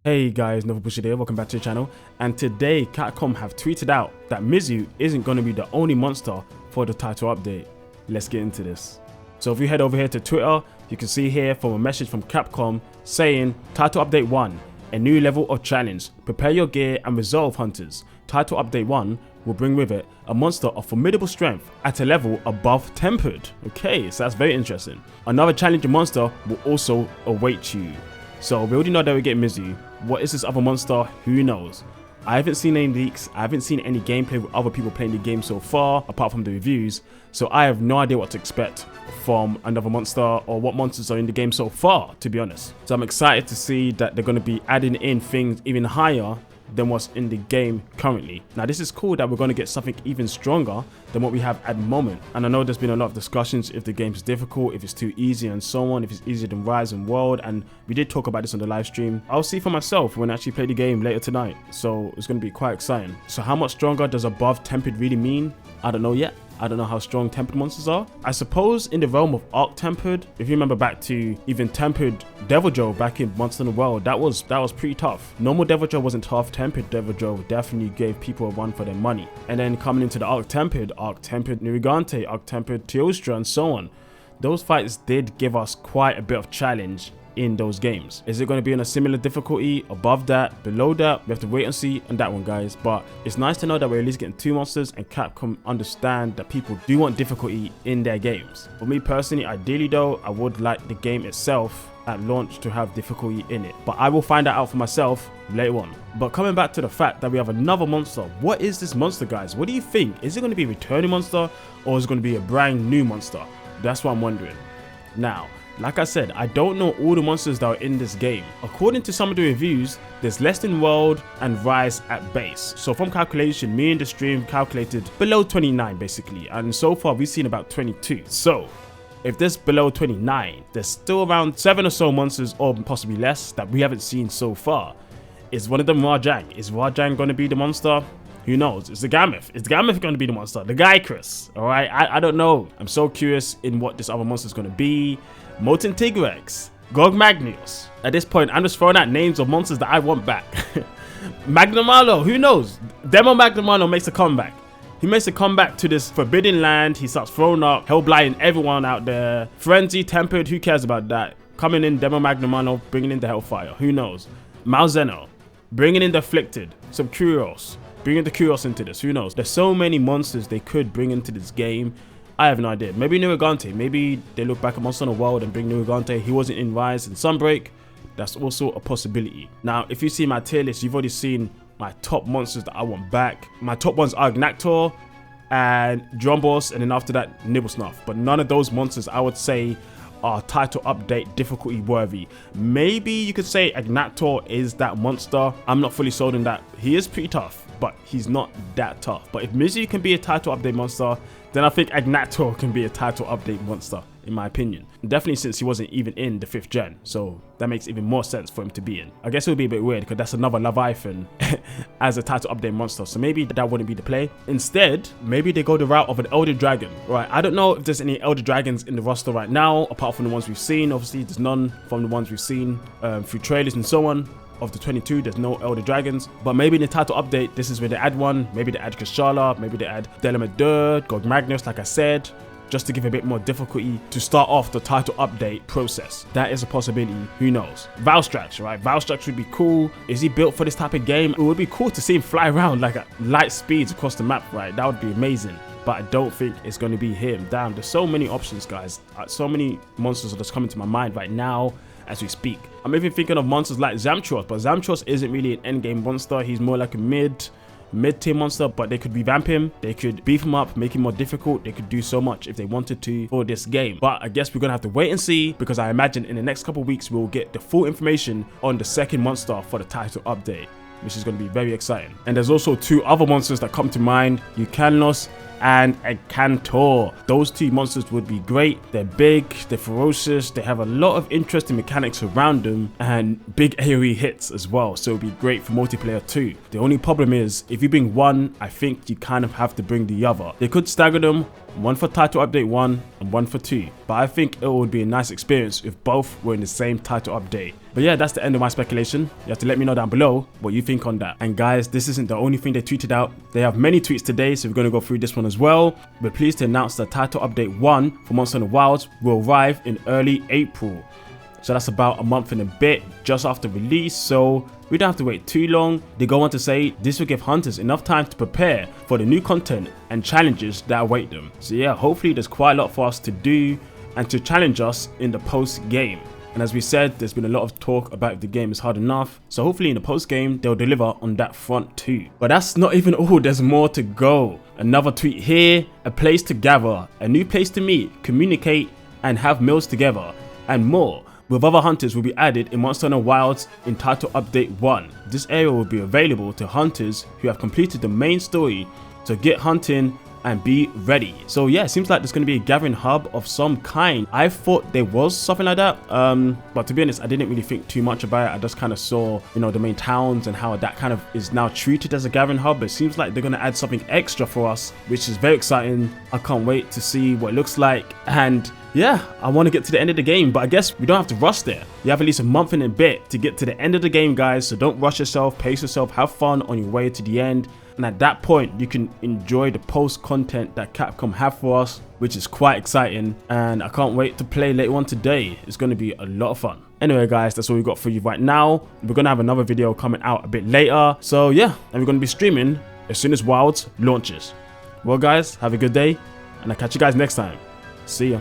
Hey guys, Novabushi here, welcome back to the channel, and today Capcom have tweeted out that Mizu isn't going to be the only monster for the title update. Let's get into this. So if you head over here to Twitter, you can see here from a message from Capcom saying, Title Update 1, a new level of challenge, prepare your gear and resolve hunters. Title Update 1 will bring with it a monster of formidable strength at a level above tempered. Okay, so that's very interesting. Another challenging monster will also await you. So we already know that we get Mizu. What is this other monster? Who knows? I haven't seen any leaks. I haven't seen any gameplay with other people playing the game so far, apart from the reviews. So I have no idea what to expect from another monster or what monsters are in the game so far, to be honest. So I'm excited to see that they're going to be adding in things even higher than what's in the game currently. Now this is cool that we're going to get something even stronger than what we have at the moment. And I know there's been a lot of discussions if the game's difficult, if it's too easy and so on, if it's easier than Rise and World, and we did talk about this on the live stream. I'll see for myself when I actually play the game later tonight, so it's going to be quite exciting. So how much stronger does above tempered really mean? I don't know yet. I don't know how strong tempered monsters are. I suppose in the realm of arc tempered, if you remember back to even tempered Deviljho back in Monster Hunter World, that was pretty tough. Normal Deviljho wasn't tough. Tempered Deviljho definitely gave people a run for their money. And then coming into the arc tempered Nergigante, arc tempered Teostra, and so on. Those fights did give us quite a bit of challenge in those games. Is it going to be on a similar difficulty, above that, below that? We have to wait and see on that one, guys. But it's nice to know that we're at least getting two monsters, and Capcom understand that people do want difficulty in their games. For me personally, ideally though, I would like the game itself at launch to have difficulty in it, but I will find that out for myself later on. But coming back to the fact that we have another monster, what is this monster, guys? What do you think? Is it going to be a returning monster, or is it going to be a brand new monster? That's what I'm wondering. Now, like I said, I don't know all the monsters that are in this game. According to some of the reviews, there's less than World and Rise at base. So from calculation, me and the stream calculated below 29 basically. And so far we've seen about 22. So if there's below 29, there's still around 7 or so monsters, or possibly less, that we haven't seen so far. Is one of them Rajang? Is Rajang going to be the monster? Who knows? It's the Gammoth. Is the Gammoth going to be the monster? The Gycrus. Alright, I don't know. I'm so curious in what this other monster is going to be. Molten Tigrex, Gogmagnius. At this point, I'm just throwing out names of monsters that I want back. Magnamalo, who knows? Demo Magnamalo makes a comeback. He makes a comeback to this forbidden land. He starts throwing up, hellblighting everyone out there. Frenzy, Tempered, who cares about that? Coming in, Demo Magnamalo, bringing in the Hellfire. Who knows? Malzeno, bringing in the Afflicted. Some Curios, bringing the Curios into this. Who knows? There's so many monsters they could bring into this game. I have no idea. Maybe Nergigante. Maybe they look back at Monster Hunter World and bring Nergigante. He wasn't in Rise and Sunbreak. That's also a possibility. Now, if you see my tier list, you've already seen my top monsters that I want back. My top ones are Agnactor and Drombos, and then after that, Nibblesnuff. But none of those monsters I would say are title update difficulty worthy. Maybe you could say Agnactor is that monster. I'm not fully sold on that. He is pretty tough, but he's not that tough. But if Mizu can be a title update monster, then I think Agnactor can be a title update monster, in my opinion. Definitely since he wasn't even in the 5th gen, so that makes even more sense for him to be in. I guess it would be a bit weird because that's another Leviathan as a title update monster, so maybe that wouldn't be the play. Instead, maybe they go the route of an Elder Dragon. Right, I don't know if there's any Elder Dragons in the roster right now, apart from the ones we've seen. Obviously, there's none from the ones we've seen through trailers and so on. Of the 22, there's no Elder Dragons, but maybe in the title update, this is where they add one. Maybe they add Kushala, maybe they add Delamadur, Gogmagnius, like I said, just to give a bit more difficulty to start off the title update process. That is a possibility. Who knows? Valstrax, right? Valstrax would be cool. Is he built for this type of game? It would be cool to see him fly around like at light speeds across the map, right? That would be amazing. But I don't think it's going to be him. Damn, there's so many options, guys. So many monsters are just coming to my mind right now as we speak. I'm even thinking of monsters like Zamtros, but Zamtros isn't really an endgame monster. He's more like a mid-tier monster, but they could revamp him. They could beef him up, make him more difficult. They could do so much if they wanted to for this game. But I guess we're gonna have to wait and see, because I imagine in the next couple of weeks we'll get the full information on the second monster for the title update, which is going to be very exciting. And there's also two other monsters that come to mind, Eucalnos and Acantor. Those two monsters would be great. They're big, they're ferocious, they have a lot of interesting mechanics around them, and big AoE hits as well, so it'd be great for multiplayer too. The only problem is, if you bring one, I think you kind of have to bring the other. They could stagger them, one for Title Update 1 and one for 2. But I think it would be a nice experience if both were in the same title update. But yeah, that's the end of my speculation. You have to let me know down below what you think on that. And guys, this isn't the only thing they tweeted out. They have many tweets today, so we're going to go through this one as well. We're pleased to announce that Title Update 1 for Monster Hunter Wilds will arrive in early April. So that's about a month and a bit just after release, so we don't have to wait too long. They go on to say this will give hunters enough time to prepare for the new content and challenges that await them. So yeah, hopefully there's quite a lot for us to do and to challenge us in the post game. And as we said, there's been a lot of talk about if the game is hard enough, so hopefully in the post game they'll deliver on that front too. But that's not even all, there's more to go. Another tweet here, a place to gather, a new place to meet, communicate and have meals together, and more. With other hunters will be added in Monster Hunter Wilds in Title Update 1. This area will be available to hunters who have completed the main story, so get hunting and be ready. So yeah, it seems like there's going to be a gathering hub of some kind. I thought there was something like that, but to be honest, I didn't really think too much about it. I just kind of saw, you know, the main towns and how that kind of is now treated as a gathering hub. But it seems like they're going to add something extra for us, which is very exciting. I can't wait to see what it looks like. And yeah, I want to get to the end of the game, but I guess we don't have to rush there. You have at least a month and a bit to get to the end of the game, guys, so don't rush yourself, pace yourself, have fun on your way to the end. And at that point, you can enjoy the post content that Capcom have for us, which is quite exciting. And I can't wait to play later on today. It's going to be a lot of fun. Anyway, guys, that's all we got for you right now. We're going to have another video coming out a bit later. So yeah, and we're going to be streaming as soon as Wilds launches. Well, guys, have a good day, and I'll catch you guys next time. See ya.